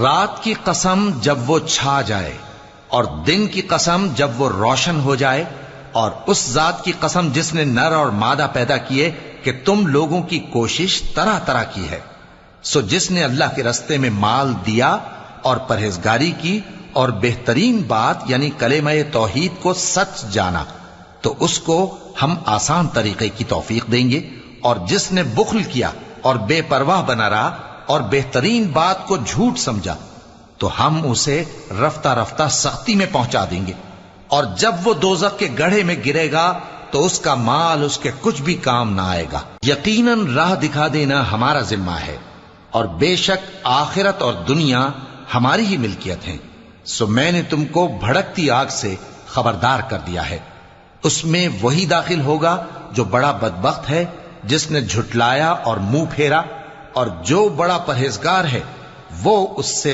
رات کی قسم جب وہ چھا جائے اور دن کی قسم جب وہ روشن ہو جائے، اور اس ذات کی قسم جس نے نر اور مادہ پیدا کیے کہ تم لوگوں کی کوشش طرح طرح کی ہے۔ سو جس نے اللہ کے رستے میں مال دیا اور پرہیزگاری کی اور بہترین بات یعنی کلمہ توحید کو سچ جانا، تو اس کو ہم آسان طریقے کی توفیق دیں گے، اور جس نے بخل کیا اور بے پرواہ بنا رہا اور بہترین بات کو جھوٹ سمجھا، تو ہم اسے رفتہ رفتہ سختی میں پہنچا دیں گے، اور جب وہ دوزخ کے گڑھے میں گرے گا تو اس کا مال اس کے کچھ بھی کام نہ آئے گا۔ یقیناً راہ دکھا دینا ہمارا ذمہ ہے، اور بے شک آخرت اور دنیا ہماری ہی ملکیت ہیں۔ سو میں نے تم کو بھڑکتی آگ سے خبردار کر دیا ہے، اس میں وہی داخل ہوگا جو بڑا بدبخت ہے، جس نے جھٹلایا اور منہ پھیرا، اور جو بڑا پرہیزگار ہے وہ اس سے